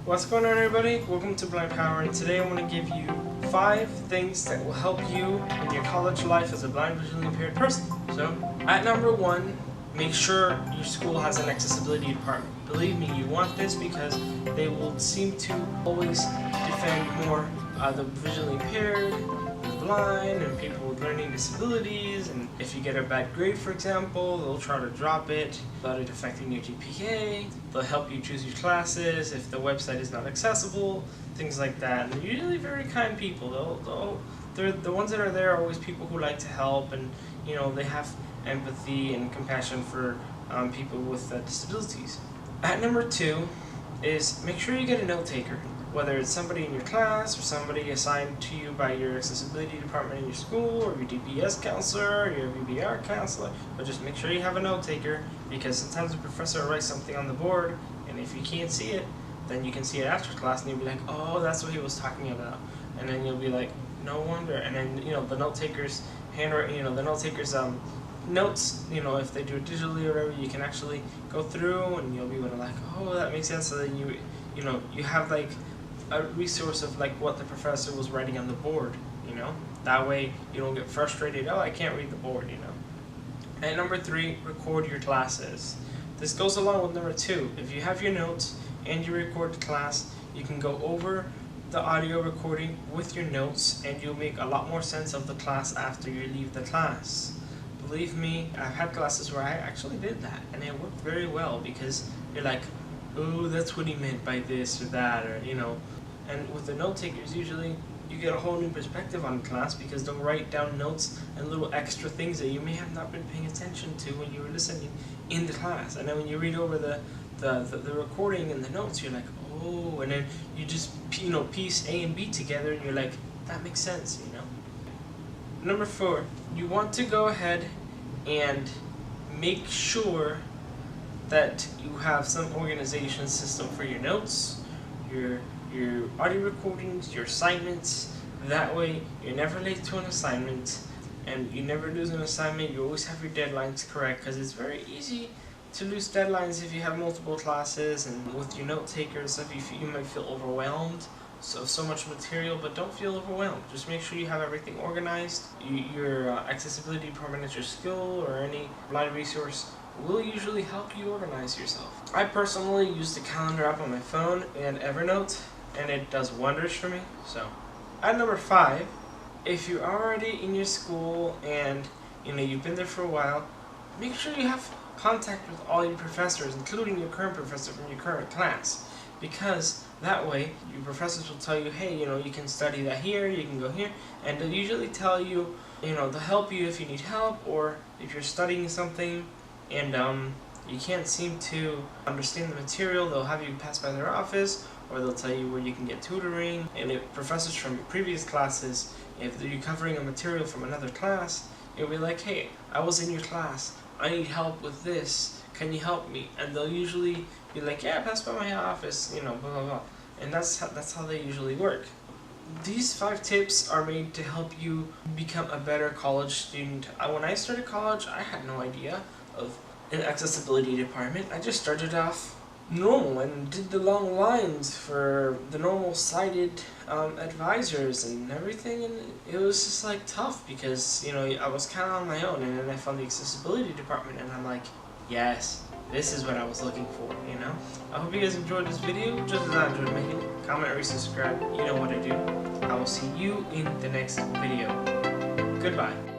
What's going on, everybody? Welcome to Blind Power, and today I want to give you 5 things that will help you in your college life as a blind visually impaired person. So, at number 1, make sure your school has an accessibility department. Believe me, you want this because they will seem to always defend more the visually impaired, the blind, and people with learning disabilities. And if you get a bad grade, for example, they'll try to drop it without it affecting your GPA. They'll help you choose your classes if the website is not accessible, things like that. And they're usually very kind people. They're the ones that are there are always people who like to help, and they have empathy and compassion for people with disabilities. At number 2 is make sure you get a note taker. Whether it's somebody in your class or somebody assigned to you by your accessibility department in your school, or your DPS counselor, or your VBR counselor, but just make sure you have a note taker, because sometimes the professor writes something on the board, and if you can't see it, then you can see it after class, and you'll be like, oh, that's what he was talking about, and then you'll be like, no wonder. And then the note taker's handwriting, the note taker's notes, if they do it digitally or whatever, you can actually go through and you'll be able to like, oh, that makes sense. So then you have like a resource of like what the professor was writing on the board, that way you don't get frustrated, oh, I can't read the board. And number 3, record your classes. This goes along with number 2. If you have your notes and you record the class, you can go over the audio recording with your notes, and you'll make a lot more sense of the class after you leave the class. Believe me, I've had classes where I actually did that, and it worked very well, because you're like, oh, that's what he meant by this or that, or and with the note takers, usually you get a whole new perspective on class, because they'll write down notes and little extra things that you may have not been paying attention to when you were listening in the class. And then when you read over the recording and the notes, you're like, oh, and then you just piece A and B together, and you're like, that makes sense. Number 4, you want to go ahead and make sure that you have some organization system for your notes, your audio recordings, your assignments. That way you're never late to an assignment, and you never lose an assignment. You always have your deadlines correct, because it's very easy to lose deadlines if you have multiple classes. And with your note takers, you might feel overwhelmed. So much material, but don't feel overwhelmed. Just make sure you have everything organized. Your accessibility department at your school or any blind resource will usually help you organize yourself. I personally use the calendar app on my phone and Evernote, and it does wonders for me. So, at number 5, if you're already in your school and you've been there for a while, make sure you have contact with all your professors, including your current professor from your current class. Because that way, your professors will tell you, hey, you can study that here, you can go here, and they'll usually tell you, they'll help you if you need help, or if you're studying something and you can't seem to understand the material, they'll have you pass by their office, or they'll tell you where you can get tutoring. And if professors from previous classes, if you're covering a material from another class, it'll be like, hey, I was in your class, I need help with this, can you help me? And they'll usually be like, yeah, pass by my office, blah, blah, blah. And that's how they usually work. These 5 tips are made to help you become a better college student. When I started college, I had no idea of an accessibility department. I just started off normal and did the long lines for the normal sighted advisors and everything, and it was just like tough, because I was kind of on my own. And then I found the accessibility department, and I'm like, yes, this is what I was looking for. I hope you guys enjoyed this video, just as I enjoyed making it. Comment, rate, subscribe, you know what to do. I will see you in the next video. Goodbye.